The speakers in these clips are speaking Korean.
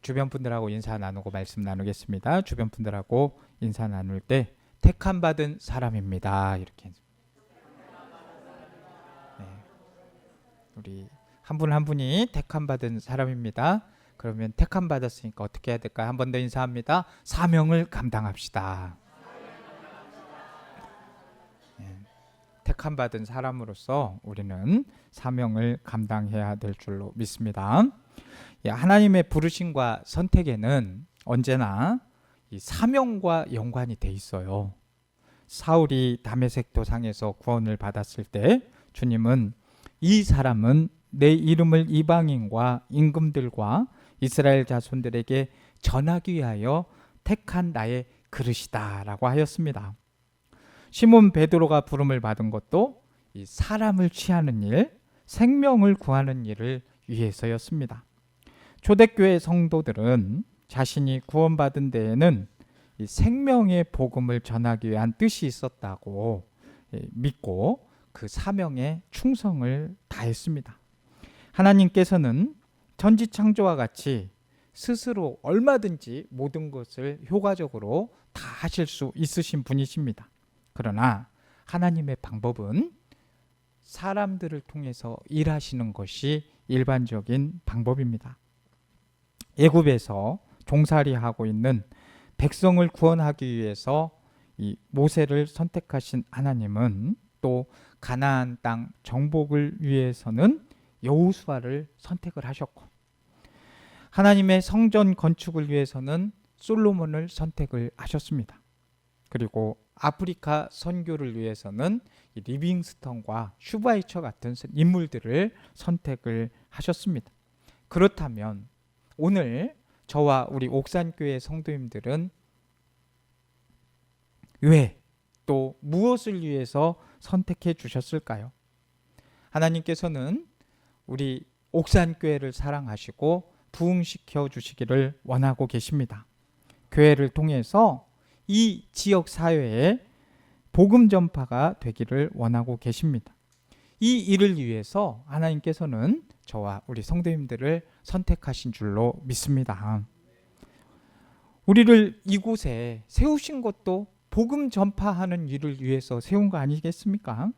주변 분들하고 인사 나누고 말씀 나누겠습니다. 주변 분들하고 인사 나눌 때 택함 받은 사람입니다. 이렇게 네, 우리 한 분 한 분이 택함 받은 사람입니다. 그러면 택함 받았으니까 어떻게 해야 될까요? 한 번 더 인사합니다. 사명을 감당합시다. 네, 택함 받은 사람으로서 우리는 사명을 감당해야 될 줄로 믿습니다. 하나님의 부르심과 선택에는 언제나 이 사명과 연관이 돼 있어요. 사울이 다메섹 도상에서 구원을 받았을 때 주님은 이 사람은 내 이름을 이방인과 임금들과 이스라엘 자손들에게 전하기 위하여 택한 나의 그릇이다 라고 하였습니다. 시몬 베드로가 부름을 받은 것도 이 사람을 취하는 일, 생명을 구하는 일을 위해서였습니다. 초대교회 성도들은 자신이 구원받은 데에는 이 생명의 복음을 전하기 위한 뜻이 있었다고 믿고 그 사명에 충성을 다했습니다. 하나님께서는 천지창조와 같이 스스로 얼마든지 모든 것을 효과적으로 다 하실 수 있으신 분이십니다. 그러나 하나님의 방법은 사람들을 통해서 일하시는 것이 일반적인 방법입니다. 애굽에서 종살이하고 있는 백성을 구원하기 위해서 이 모세를 선택하신 하나님은 또 가나안 땅 정복을 위해서는 여호수아를 선택을 하셨고, 하나님의 성전 건축을 위해서는 솔로몬을 선택을 하셨습니다. 그리고 아프리카 선교를 위해서는 이 리빙스턴과 슈바이처 같은 인물들을 선택을 하셨습니다. 그렇다면 오늘 저와 우리 옥산교회 성도님들은 왜 또 무엇을 위해서 선택해 주셨을까요? 하나님께서는 우리 옥산교회를 사랑하시고 부흥시켜 주시기를 원하고 계십니다. 교회를 통해서 이 지역 사회에 복음 전파가 되기를 원하고 계십니다. 이 일을 위해서 하나님께서는 저와 우리 성도님들을 선택하신 줄로 믿습니다. 우리를 이곳에 세우신 것도 복음 전파하는 일을 위해서 세운 거 아니겠습니까?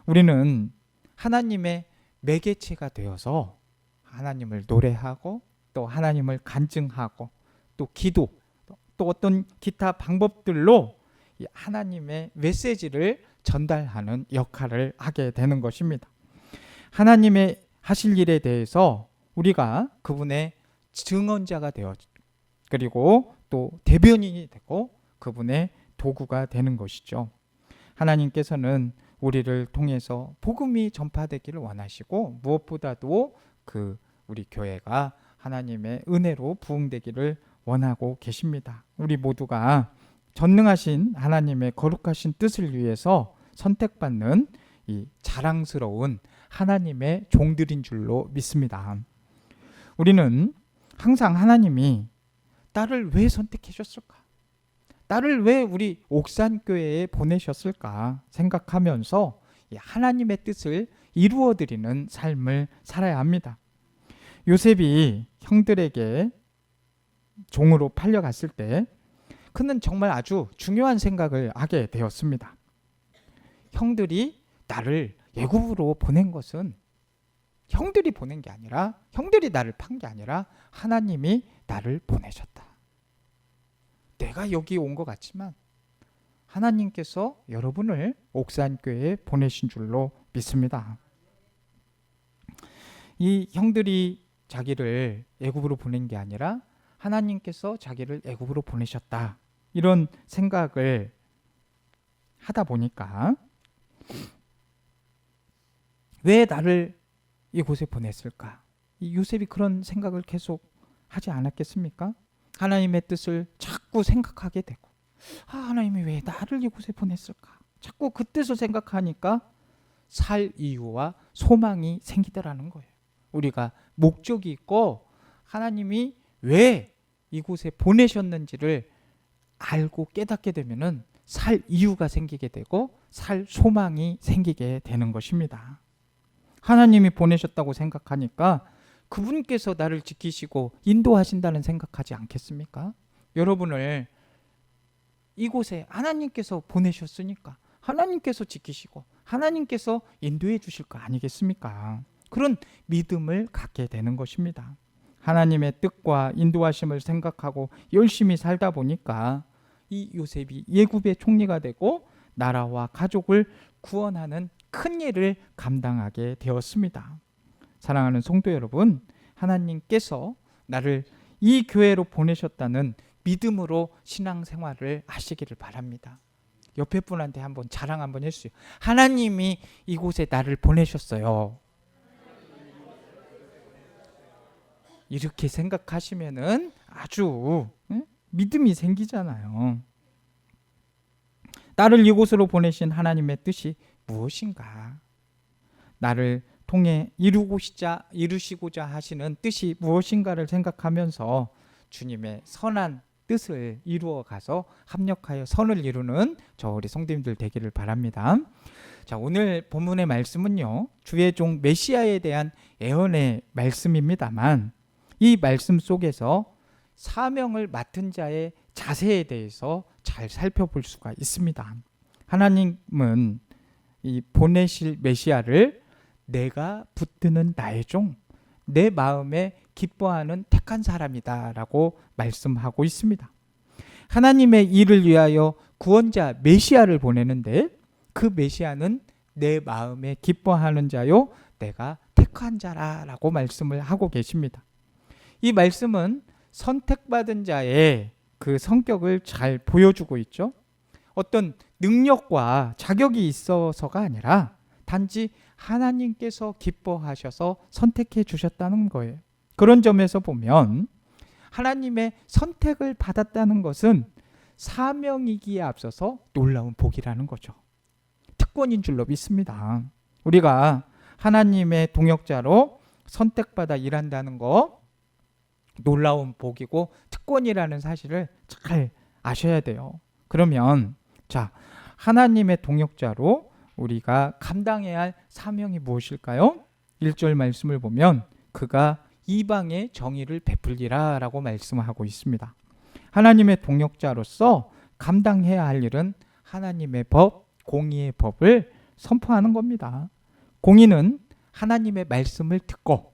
우리는 하나님의 매개체가 되어서 하나님을 노래하고 또 하나님을 간증하고 또 기도 또 어떤 기타 방법들로 하나님의 메시지를 전달하는 역할을 하게 되는 것입니다. 하나님의 하실 일에 대해서 우리가 그분의 증언자가 되어 그리고 또 대변인이 되고 그분의 도구가 되는 것이죠. 하나님께서는 우리를 통해서 복음이 전파되기를 원하시고 무엇보다도 우리 교회가 하나님의 은혜로 부흥되기를 원하고 계십니다. 우리 모두가 전능하신 하나님의 거룩하신 뜻을 위해서 선택받는 이 자랑스러운 하나님의 종들인 줄로 믿습니다. 우리는 항상 하나님이 나를 왜 선택하셨을까? 나를 왜 우리 옥산교회에 보내셨을까 생각하면서 하나님의 뜻을 이루어드리는 삶을 살아야 합니다. 요셉이 형들에게 종으로 팔려갔을 때 그는 정말 아주 중요한 생각을 하게 되었습니다. 형들이 나를 애굽으로 보낸 것은 형들이 보낸 게 아니라 형들이 나를 판 게 아니라 하나님이 나를 보내셨다. 내가 여기 온 것 같지만 하나님께서 여러분을 옥산교회에 보내신 줄로 믿습니다. 이 형들이 자기를 애굽으로 보낸 게 아니라 하나님께서 자기를 애굽으로 보내셨다. 이런 생각을 하다 보니까 왜 나를 이곳에 보냈을까? 이 요셉이 그런 생각을 계속 하지 않았겠습니까? 하나님의 뜻을 자꾸 생각하게 되고 하나님이 왜 나를 이곳에 보냈을까? 자꾸 그 뜻을 생각하니까 살 이유와 소망이 생기더라는 거예요. 우리가 목적이 있고 하나님이 왜 이곳에 보내셨는지를 알고 깨닫게 되면은 살 이유가 생기게 되고 살 소망이 생기게 되는 것입니다. 하나님이 보내셨다고 생각하니까 그분께서 나를 지키시고 인도하신다는 생각하지 않겠습니까? 여러분을 이곳에 하나님께서 보내셨으니까 하나님께서 지키시고 하나님께서 인도해 주실 거 아니겠습니까? 그런 믿음을 갖게 되는 것입니다. 하나님의 뜻과 인도하심을 생각하고 열심히 살다 보니까 이 요셉이 예굽의 총리가 되고 나라와 가족을 구원하는 큰 일을 감당하게 되었습니다. 사랑하는 성도 여러분, 하나님께서 나를 이 교회로 보내셨다는 믿음으로 신앙생활을 하시기를 바랍니다. 옆에 분한테 한번 자랑 한번 해주세요. 하나님이 이곳에 나를 보내셨어요. 이렇게 생각하시면은 아주 믿음이 생기잖아요. 나를 이곳으로 보내신 하나님의 뜻이 무엇인가? 나를 통해 이루시고자 하시는 뜻이 무엇인가를 생각하면서 주님의 선한 뜻을 이루어 가서 합력하여 선을 이루는 저 우리 성도님들 되기를 바랍니다. 자, 오늘 본문의 말씀은요, 주의 종 메시아에 대한 예언의 말씀입니다만 이 말씀 속에서 사명을 맡은 자의 자세에 대해서 잘 살펴볼 수가 있습니다. 하나님은 이 보내실 메시아를 내가 붙드는 나의 종, 내 마음에 기뻐하는 택한 사람이다 라고 말씀하고 있습니다. 하나님의 일을 위하여 구원자 메시아를 보내는데 그 메시아는 내 마음에 기뻐하는 자요 내가 택한 자라라고 말씀을 하고 계십니다. 이 말씀은 선택받은 자의 그 성격을 잘 보여주고 있죠. 어떤 능력과 자격이 있어서가 아니라 단지 하나님께서 기뻐하셔서 선택해 주셨다는 거예요. 그런 점에서 보면 하나님의 선택을 받았다는 것은 사명이기에 앞서서 놀라운 복이라는 거죠. 특권인 줄로 믿습니다. 우리가 하나님의 동역자로 선택받아 일한다는 거 놀라운 복이고 특권이라는 사실을 잘 아셔야 돼요. 그러면 자, 하나님의 동역자로 우리가 감당해야 할 사명이 무엇일까요? 1절 말씀을 보면 그가 이방의 정의를 베풀리라 라고 말씀하고 있습니다. 하나님의 동역자로서 감당해야 할 일은 하나님의 법, 공의의 법을 선포하는 겁니다. 공의는 하나님의 말씀을 듣고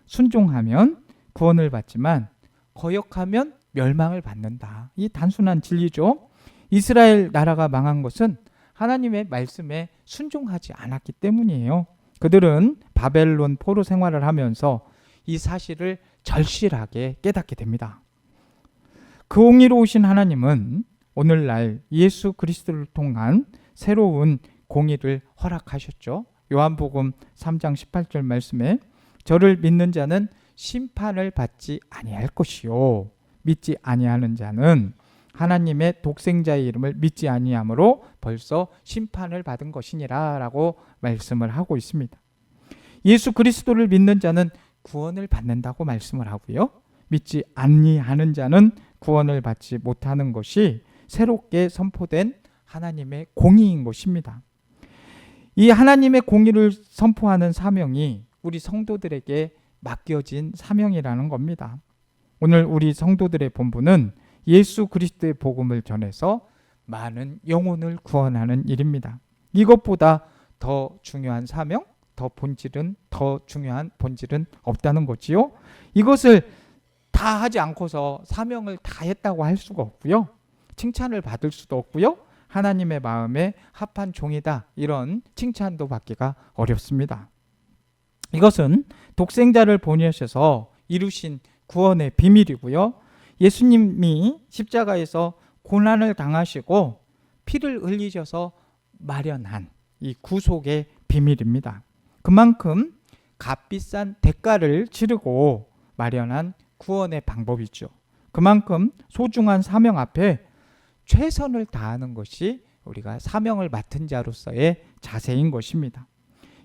순종하면 구원을 받지만 거역하면 멸망을 받는다. 이 단순한 진리죠. 이스라엘 나라가 망한 것은 하나님의 말씀에 순종하지 않았기 때문이에요. 그들은 바벨론 포로 생활을 하면서 이 사실을 절실하게 깨닫게 됩니다. 그 공의로우신 하나님은 오늘날 예수 그리스도를 통한 새로운 공의를 허락하셨죠. 요한복음 3장 18절 말씀에 저를 믿는 자는 심판을 받지 아니할 것이요 믿지 아니하는 자는 하나님의 독생자의 이름을 믿지 아니함으로 벌써 심판을 받은 것이니라 라고 말씀을 하고 있습니다. 예수 그리스도를 믿는 자는 구원을 받는다고 말씀을 하고요. 믿지 아니하는 자는 구원을 받지 못하는 것이 새롭게 선포된 하나님의 공의인 것입니다. 이 하나님의 공의를 선포하는 사명이 우리 성도들에게 맡겨진 사명이라는 겁니다. 오늘 우리 성도들의 본분은 예수 그리스도의 복음을 전해서 많은 영혼을 구원하는 일입니다. 이것보다 더 중요한 사명, 더 중요한 본질은 없다는 거지요. 이것을 다 하지 않고서 사명을 다 했다고 할 수가 없고요. 칭찬을 받을 수도 없고요. 하나님의 마음에 합한 종이다 이런 칭찬도 받기가 어렵습니다. 이것은 독생자를 보내셔서 이루신 구원의 비밀이고요. 예수님이 십자가에서 고난을 당하시고 피를 흘리셔서 마련한 이 구속의 비밀입니다. 그만큼 값비싼 대가를 치르고 마련한 구원의 방법이죠. 그만큼 소중한 사명 앞에 최선을 다하는 것이 우리가 사명을 맡은 자로서의 자세인 것입니다.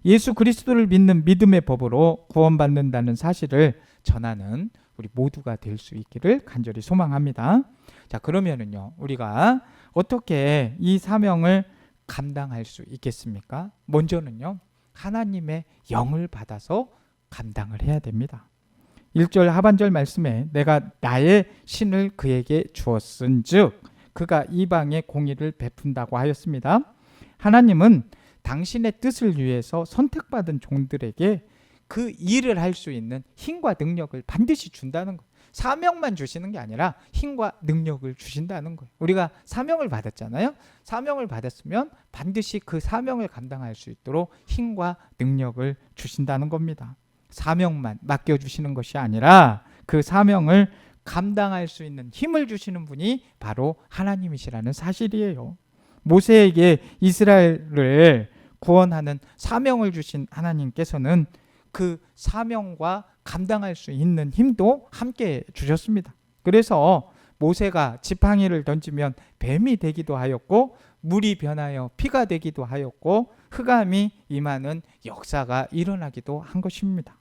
예수 그리스도를 믿는 믿음의 법으로 구원받는다는 사실을 전하는 우리 모두가 될 수 있기를 간절히 소망합니다. 자, 그러면은요, 우리가 어떻게 이 사명을 감당할 수 있겠습니까? 먼저는요, 하나님의 영을 받아서 감당을 해야 됩니다. 1절 하반절 말씀에 내가 나의 신을 그에게 주었은즉 그가 이방의 공의를 베푼다고 하였습니다. 하나님은 당신의 뜻을 위해서 선택받은 종들에게 그 일을 할 수 있는 힘과 능력을 반드시 준다는 거예요. 사명만 주시는 게 아니라 힘과 능력을 주신다는 거예요. 우리가 사명을 받았잖아요. 사명을 받았으면 반드시 그 사명을 감당할 수 있도록 힘과 능력을 주신다는 겁니다. 사명만 맡겨주시는 것이 아니라 그 사명을 감당할 수 있는 힘을 주시는 분이 바로 하나님이시라는 사실이에요. 모세에게 이스라엘을 구원하는 사명을 주신 하나님께서는 그 사명과 감당할 수 있는 힘도 함께 주셨습니다. 그래서 모세가 지팡이를 던지면 뱀이 되기도 하였고 물이 변하여 피가 되기도 하였고 흑암이 임하는 역사가 일어나기도 한 것입니다.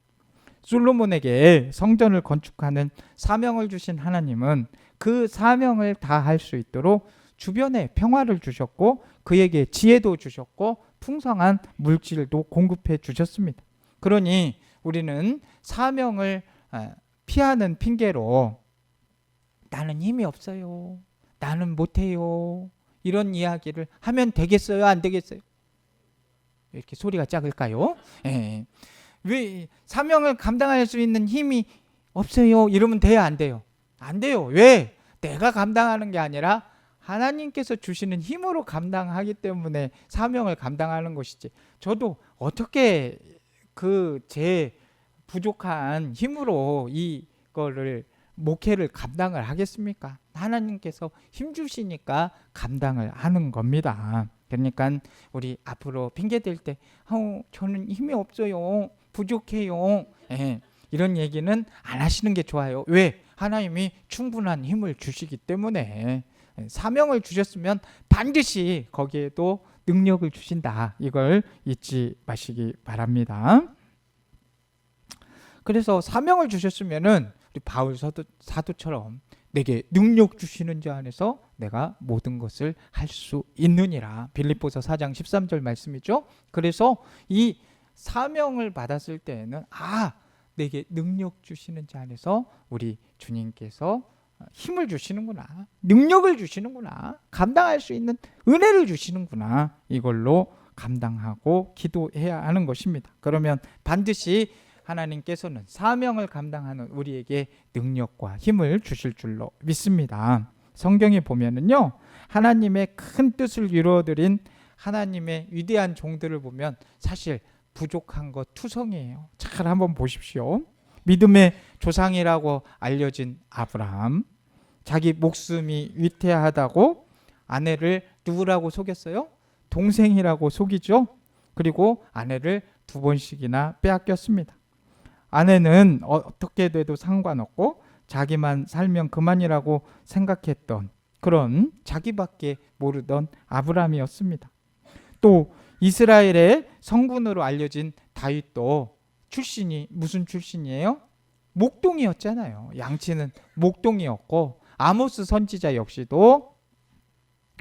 솔로몬에게 성전을 건축하는 사명을 주신 하나님은 그 사명을 다할 수 있도록 주변에 평화를 주셨고 그에게 지혜도 주셨고 풍성한 물질도 공급해 주셨습니다. 그러니 우리는 사명을 피하는 핑계로 나는 힘이 없어요, 나는 못해요, 이런 이야기를 하면 되겠어요, 안 되겠어요? 왜 이렇게 소리가 작을까요? 왜 사명을 감당할 수 있는 힘이 없어요 이러면 돼요, 안 돼요? 안 돼요. 왜? 내가 감당하는 게 아니라 하나님께서 주시는 힘으로 감당하기 때문에 사명을 감당하는 것이지, 저도 어떻게 제 부족한 힘으로 이거를 목회를 감당을 하겠습니까? 하나님께서 힘 주시니까 감당을 하는 겁니다. 그러니까 우리 앞으로 핑계 댈 때 저는 힘이 없어요, 부족해요, 이런 얘기는 안 하시는 게 좋아요. 왜? 하나님이 충분한 힘을 주시기 때문에. 사명을 주셨으면 반드시 거기에도 능력을 주신다, 이걸 잊지 마시기 바랍니다. 그래서 사명을 주셨으면은 우리 바울 사도처럼 내게 능력 주시는 자 안에서 내가 모든 것을 할 수 있느니라, 빌립보서 4장 13절 말씀이죠. 그래서 이 사명을 받았을 때에는 내게 능력 주시는 자 안에서 우리 주님께서 힘을 주시는구나, 능력을 주시는구나, 감당할 수 있는 은혜를 주시는구나, 이걸로 감당하고 기도해야 하는 것입니다. 그러면 반드시 하나님께서는 사명을 감당하는 우리에게 능력과 힘을 주실 줄로 믿습니다. 성경에 보면은요, 하나님의 큰 뜻을 이루어드린 하나님의 위대한 종들을 보면 사실 부족한 것 투성이에요. 잘 한번 보십시오. 믿음의 조상이라고 알려진 아브라함, 자기 목숨이 위태하다고 아내를 누구라고 속였어요? 동생이라고 속이죠. 그리고 아내를 2번씩이나 빼앗겼습니다. 아내는 어떻게 돼도 상관없고 자기만 살면 그만이라고 생각했던 그런 자기밖에 모르던 아브라함이었습니다. 또 이스라엘의 성군으로 알려진 다윗도 출신이 무슨 출신이에요? 목동이었잖아요. 양치는 목동이었고, 아모스 선지자 역시도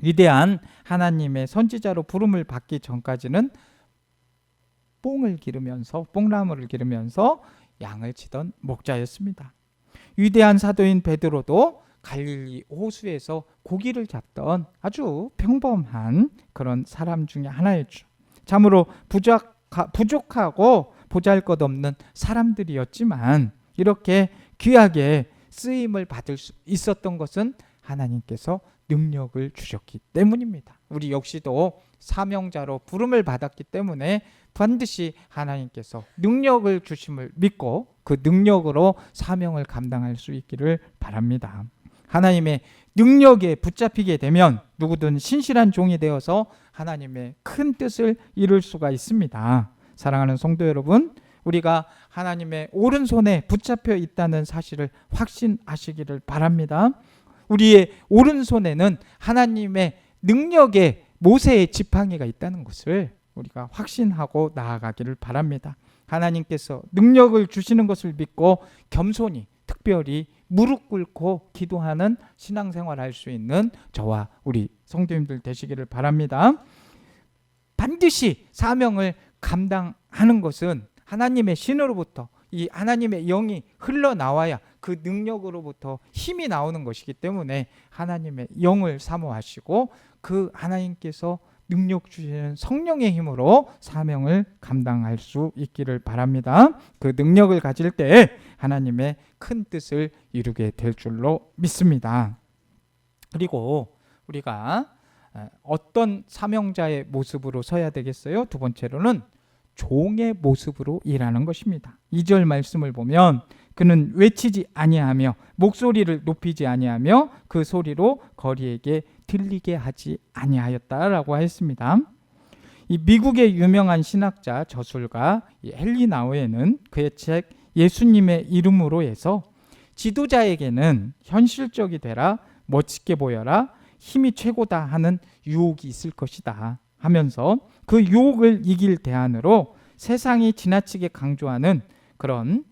위대한 하나님의 선지자로 부름을 받기 전까지는 뽕나무를 기르면서 양을 치던 목자였습니다. 위대한 사도인 베드로도 갈릴리 호수에서 고기를 잡던 아주 평범한 그런 사람 중에 하나였죠. 참으로 부족하고 보잘것없는 사람들이었지만 이렇게 귀하게 쓰임을 받을 수 있었던 것은 하나님께서 능력을 주셨기 때문입니다. 우리 역시도 사명자로 부름을 받았기 때문에 반드시 하나님께서 능력을 주심을 믿고 그 능력으로 사명을 감당할 수 있기를 바랍니다. 하나님의 능력에 붙잡히게 되면 누구든 신실한 종이 되어서 하나님의 큰 뜻을 이룰 수가 있습니다. 사랑하는 성도 여러분, 우리가 하나님의 오른손에 붙잡혀 있다는 사실을 확신하시기를 바랍니다. 우리의 오른손에는 하나님의 능력의 모세의 지팡이가 있다는 것을 우리가 확신하고 나아가기를 바랍니다. 하나님께서 능력을 주시는 것을 믿고 겸손히 특별히 무릎 꿇고 기도하는 신앙생활을 할 수 있는 저와 우리 성도님들 되시기를 바랍니다. 반드시 사명을 감당하는 것은 하나님의 신으로부터 이 하나님의 영이 흘러나와야 그 능력으로부터 힘이 나오는 것이기 때문에 하나님의 영을 사모하시고 그 하나님께서 능력 주시는 성령의 힘으로 사명을 감당할 수 있기를 바랍니다. 그 능력을 가질 때 하나님의 큰 뜻을 이루게 될 줄로 믿습니다. 그리고 우리가 어떤 사명자의 모습으로 서야 되겠어요? 두 번째로는 종의 모습으로 일하는 것입니다. 2절 말씀을 보면 그는 외치지 아니하며 목소리를 높이지 아니하며 그 소리로 거리에게 들리게 하지 아니하였다라고 했습니다. 이 미국의 유명한 신학자 저술가 헨리 나우에는 그의 책 예수님의 이름으로 해서 지도자에게는 현실적이 되라, 멋지게 보여라, 힘이 최고다 하는 유혹이 있을 것이다 하면서 그 유혹을 이길 대안으로 세상이 지나치게 강조하는 그런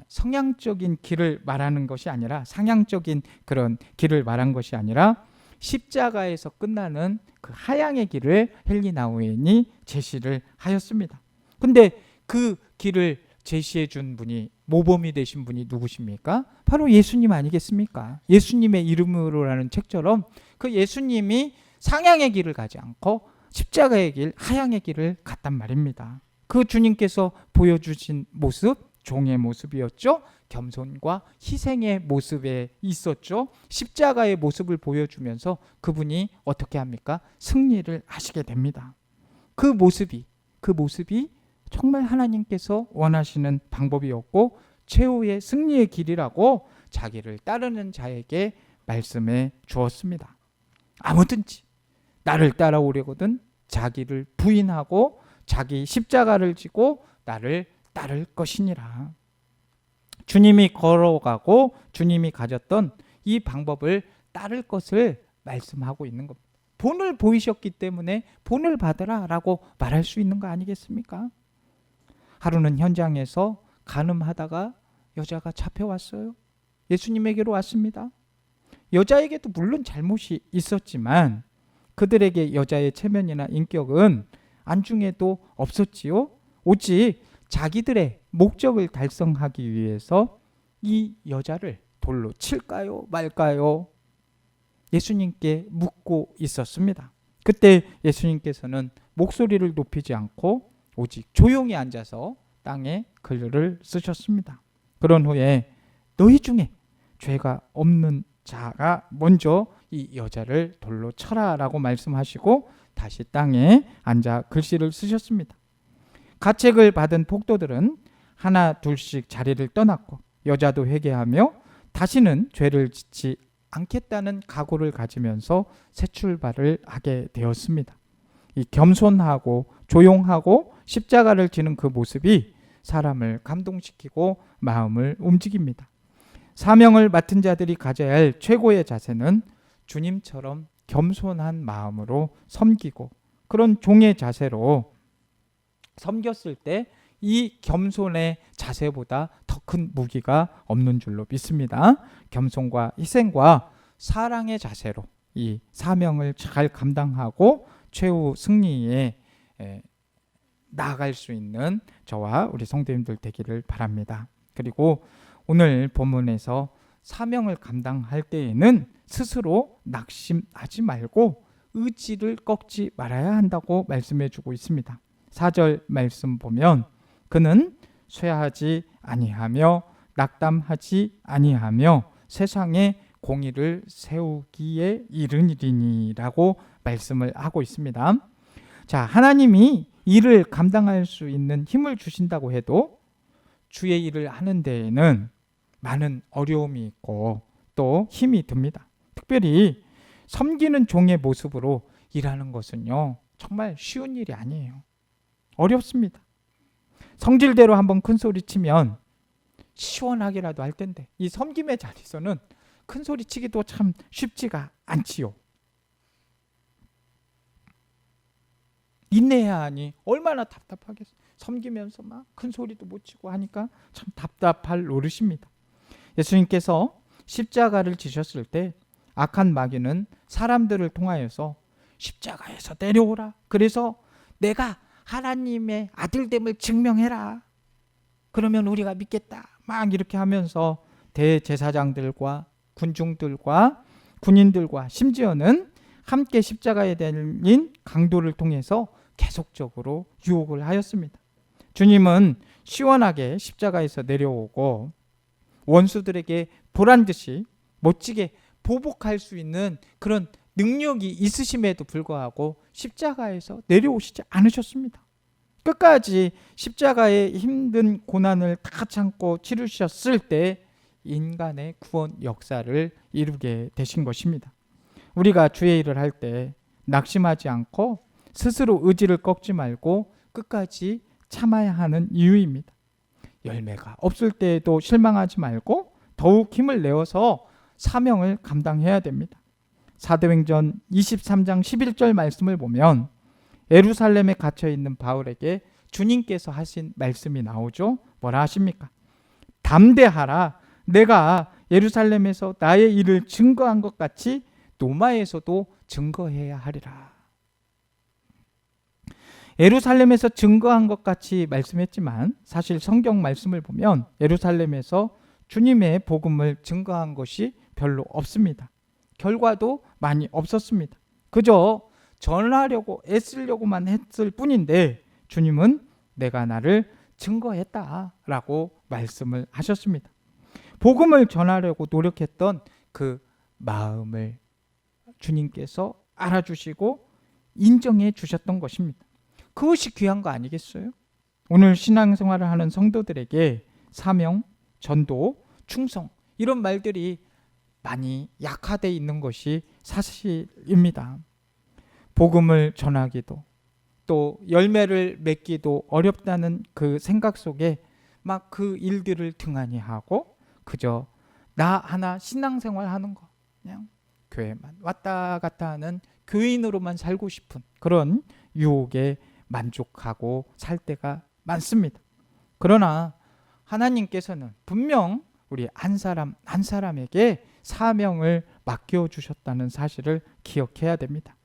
성향적인 길을 말하는 것이 아니라 상향적인 그런 길을 말한 것이 아니라 십자가에서 끝나는 그 하향의 길을 헨리 나우엔이 제시를 하였습니다. 근데 그 길을 제시해 준 분이 모범이 되신 분이 누구십니까? 바로 예수님 아니겠습니까? 예수님의 이름으로라는 책처럼 그 예수님이 상향의 길을 가지 않고 십자가의 길, 하향의 길을 갔단 말입니다. 그 주님께서 보여주신 모습, 종의 모습이었죠. 겸손과 희생의 모습에 있었죠. 십자가의 모습을 보여주면서 그분이 어떻게 합니까? 승리를 하시게 됩니다. 그 모습이 정말 하나님께서 원하시는 방법이었고 최후의 승리의 길이라고 자기를 따르는 자에게 말씀해 주었습니다. 아무든지 나를 따라오려거든 자기를 부인하고 자기 십자가를 지고 나를 따를 것이니라. 주님이 걸어가고 주님이 가졌던 이 방법을 따를 것을 말씀하고 있는 겁니다. 본을 보이셨기 때문에 본을 받으라 라고 말할 수 있는 거 아니겠습니까? 하루는 현장에서 간음하다가 여자가 잡혀왔어요. 예수님에게로 왔습니다. 여자에게도 물론 잘못이 있었지만 그들에게 여자의 체면이나 인격은 안중에도 없었지요. 오직 자기들의 목적을 달성하기 위해서 이 여자를 돌로 칠까요 말까요? 예수님께 묻고 있었습니다. 그때 예수님께서는 목소리를 높이지 않고 오직 조용히 앉아서 땅에 글을 쓰셨습니다. 그런 후에 너희 중에 죄가 없는 자가 먼저 이 여자를 돌로 쳐라 라고 말씀하시고 다시 땅에 앉아 글씨를 쓰셨습니다. 가책을 받은 폭도들은 하나 둘씩 자리를 떠났고 여자도 회개하며 다시는 죄를 짓지 않겠다는 각오를 가지면서 새 출발을 하게 되었습니다. 이 겸손하고 조용하고 십자가를 지는 그 모습이 사람을 감동시키고 마음을 움직입니다. 사명을 맡은 자들이 가져야 할 최고의 자세는 주님처럼 겸손한 마음으로 섬기고 그런 종의 자세로 섬겼을 때 이 겸손의 자세보다 더 큰 무기가 없는 줄로 믿습니다. 겸손과 희생과 사랑의 자세로 이 사명을 잘 감당하고 최후 승리에 나아갈 수 있는 저와 우리 성도님들 되기를 바랍니다. 그리고 오늘 본문에서 사명을 감당할 때에는 스스로 낙심하지 말고 의지를 꺾지 말아야 한다고 말씀해 주고 있습니다. 4절 말씀 보면 그는 쇠하지 아니하며 낙담하지 아니하며 세상에 공의를 세우기에 이르니라고 말씀을 하고 있습니다. 자, 하나님이 일을 감당할 수 있는 힘을 주신다고 해도 주의 일을 하는 데에는 많은 어려움이 있고 또 힘이 듭니다. 특별히 섬기는 종의 모습으로 일하는 것은요, 정말 쉬운 일이 아니에요. 어렵습니다. 성질대로 한번 큰 소리 치면 시원하게라도 할 텐데 이 섬김의 자리에서는 큰 소리 치기도 참 쉽지가 않지요. 인내해야 하니 얼마나 답답하겠어요. 섬기면서 막 큰 소리도 못 치고 하니까 참 답답할 노릇입니다. 예수님께서 십자가를 지셨을 때 악한 마귀는 사람들을 통하여서 십자가에서 내려오라. 그래서 내가 하나님의 아들됨을 증명해라. 그러면 우리가 믿겠다. 막 이렇게 하면서 대제사장들과 군중들과 군인들과 심지어는 함께 십자가에 달린 강도를 통해서 계속적으로 유혹을 하였습니다. 주님은 시원하게 십자가에서 내려오고 원수들에게 보란듯이 멋지게 보복할 수 있는 그런 능력이 있으심에도 불구하고 십자가에서 내려오시지 않으셨습니다. 끝까지 십자가의 힘든 고난을 다 참고 치르셨을 때 인간의 구원 역사를 이루게 되신 것입니다. 우리가 주의 일을 할 때 낙심하지 않고 스스로 의지를 꺾지 말고 끝까지 참아야 하는 이유입니다. 열매가 없을 때에도 실망하지 말고 더욱 힘을 내어서 사명을 감당해야 됩니다. 사도행전 23장 11절 말씀을 보면 예루살렘에 갇혀 있는 바울에게 주님께서 하신 말씀이 나오죠. 뭐라 하십니까? 담대하라. 내가 예루살렘에서 나의 일을 증거한 것 같이 로마에서도 증거해야 하리라. 예루살렘에서 증거한 것 같이 말씀했지만 사실 성경 말씀을 보면 예루살렘에서 주님의 복음을 증거한 것이 별로 없습니다. 결과도 많이 없었습니다. 그저 전하려고 애쓰려고만 했을 뿐인데 주님은 내가 나를 증거했다라고 말씀을 하셨습니다. 복음을 전하려고 노력했던 그 마음을 주님께서 알아주시고 인정해 주셨던 것입니다. 그것이 귀한 거 아니겠어요? 오늘 신앙생활을 하는 성도들에게 사명, 전도, 충성 이런 말들이 많이 약화되어 있는 것이 사실입니다. 복음을 전하기도 또 열매를 맺기도 어렵다는 그 생각 속에 막 그 일들을 등한히 하고 그저 나 하나 신앙생활 하는 거 그냥 교회만 왔다 갔다 하는 교인으로만 살고 싶은 그런 유혹에 만족하고 살 때가 많습니다. 그러나 하나님께서는 분명 우리 한 사람 한 사람에게 사명을 맡겨주셨다는 사실을 기억해야 됩니다.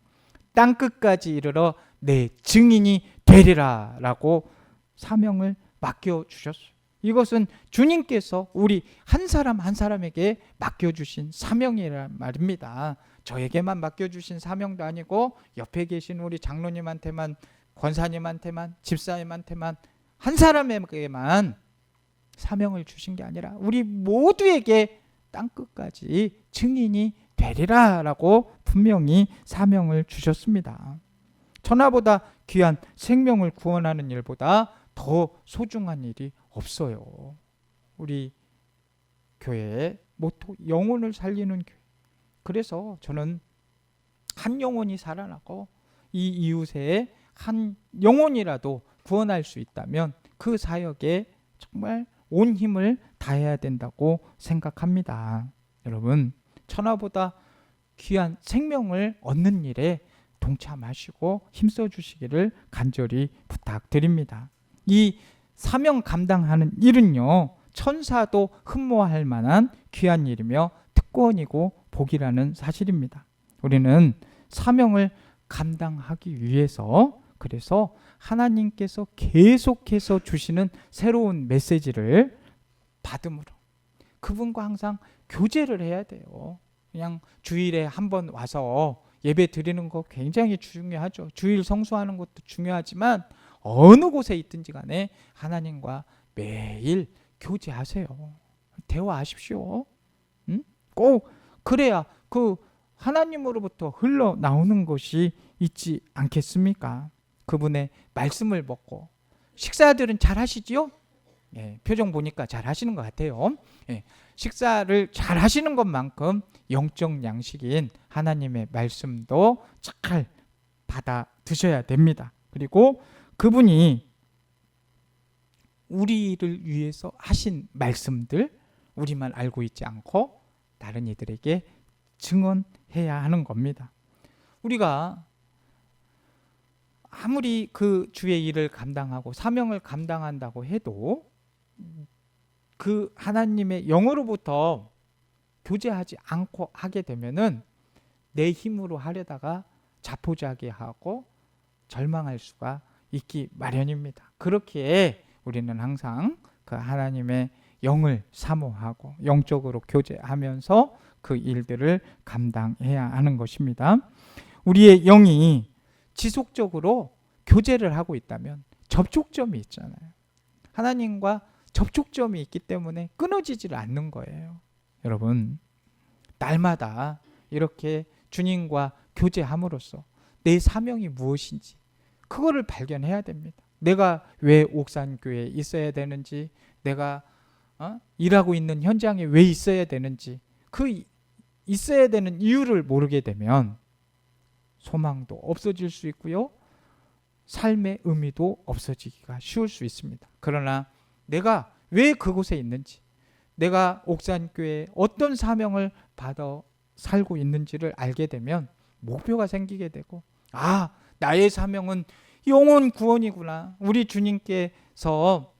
땅끝까지 이르러 내 증인이 되리라 라고 사명을 맡겨주셨어요. 이것은 주님께서 우리 한 사람 한 사람에게 맡겨주신 사명이란 말입니다. 저에게만 맡겨주신 사명도 아니고 옆에 계신 우리 장로님한테만 권사님한테만 집사님한테만 한 사람에게만 사명을 주신 게 아니라 우리 모두에게 땅끝까지 증인이 되리라 라고 분명히 사명을 주셨습니다. 천하보다 귀한 생명을 구원하는 일보다 더 소중한 일이 없어요. 우리 교회의 모토 영혼을 살리는 교회. 그래서 저는 한 영혼이 살아나고 이 이웃의 한 영혼이라도 구원할 수 있다면 그 사역에 정말 온 힘을 다해야 된다고 생각합니다. 여러분, 천하보다 귀한 생명을 얻는 일에 동참하시고 힘써 주시기를 간절히 부탁드립니다. 이 사명 감당하는 일은요, 천사도 흠모할 만한 귀한 일이며 특권이고 복이라는 사실입니다. 우리는 사명을 감당하기 위해서 그래서 하나님께서 계속해서 주시는 새로운 메시지를 받음으로 그분과 항상 교제를 해야 돼요. 그냥 주일에 한번 와서 예배 드리는 거 굉장히 중요하죠. 주일 성수하는 것도 중요하지만 어느 곳에 있든지 간에 하나님과 매일 교제하세요. 대화하십시오. 응? 꼭 그래야 그 하나님으로부터 흘러나오는 것이 있지 않겠습니까? 그분의 말씀을 먹고 식사들은 잘 하시지요? 예, 표정 보니까 잘 하시는 것 같아요. 예, 식사를 잘 하시는 것만큼 영적 양식인 하나님의 말씀도 잘 받아 드셔야 됩니다. 그리고 그분이 우리를 위해서 하신 말씀들 우리만 알고 있지 않고 다른 이들에게 증언해야 하는 겁니다. 우리가 아무리 그 주의 일을 감당하고 사명을 감당한다고 해도 그 하나님의 영으로부터 교제하지 않고 하게 되면은 내 힘으로 하려다가 자포자기하고 절망할 수가 있기 마련입니다. 그렇기에 우리는 항상 그 하나님의 영을 사모하고 영적으로 교제하면서 그 일들을 감당해야 하는 것입니다. 우리의 영이 지속적으로 교제를 하고 있다면 접촉점이 있잖아요. 하나님과 접촉점이 있기 때문에 끊어지질 않는 거예요. 여러분, 날마다 이렇게 주님과 교제함으로써 내 사명이 무엇인지 그거를 발견해야 됩니다. 내가 왜 옥산교회에 있어야 되는지, 내가 일하고 있는 현장에 왜 있어야 되는지, 그 있어야 되는 이유를 모르게 되면 소망도 없어질 수 있고요, 삶의 의미도 없어지기가 쉬울 수 있습니다. 그러나 내가 왜 그곳에 있는지, 내가 옥산교회에 어떤 사명을 받아 살고 있는지를 알게 되면 목표가 생기게 되고, 나의 사명은 영혼 구원이구나. 우리 주님께서,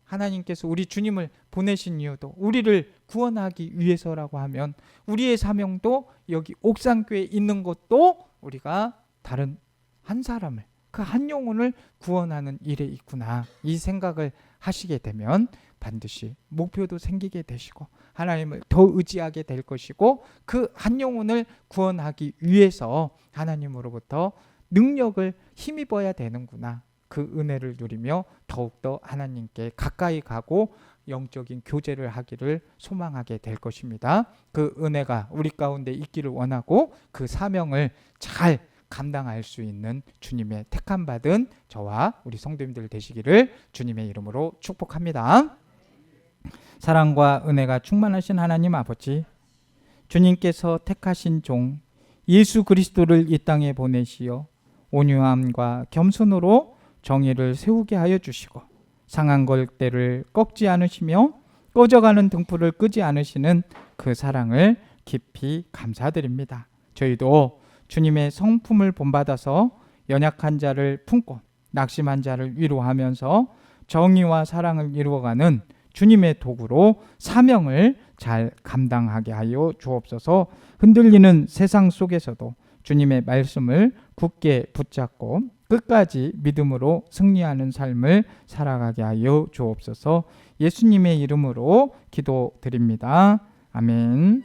하나님께서 우리 주님을 보내신 이유도 우리를 구원하기 위해서라고 하면 우리의 사명도 여기 옥산교회에 있는 것도 우리가 다른 한 사람을, 그 한 영혼을 구원하는 일에 있구나. 이 생각을 하시게 되면 반드시 목표도 생기게 되시고 하나님을 더 의지하게 될 것이고, 그 한 영혼을 구원하기 위해서 하나님으로부터 능력을 힘입어야 되는구나. 그 은혜를 누리며 더욱더 하나님께 가까이 가고 영적인 교제를 하기를 소망하게 될 것입니다. 그 은혜가 우리 가운데 있기를 원하고 그 사명을 잘 감당할 수 있는 주님의 택함받은 저와 우리 성도님들 되시기를 주님의 이름으로 축복합니다. 사랑과 은혜가 충만하신 하나님 아버지, 주님께서 택하신 종 예수 그리스도를 이 땅에 보내시어 온유함과 겸손으로 정의를 세우게 하여 주시고 상한 걸대를 꺾지 않으시며 꺼져가는 등불을 끄지 않으시는 그 사랑을 깊이 감사드립니다. 저희도 주님의 성품을 본받아서 연약한 자를 품고 낙심한 자를 위로하면서 정의와 사랑을 이루어가는 주님의 도구로 사명을 잘 감당하게 하여 주옵소서. 흔들리는 세상 속에서도 주님의 말씀을 굳게 붙잡고 끝까지 믿음으로 승리하는 삶을 살아가게 하여 주옵소서. 예수님의 이름으로 기도드립니다. 아멘.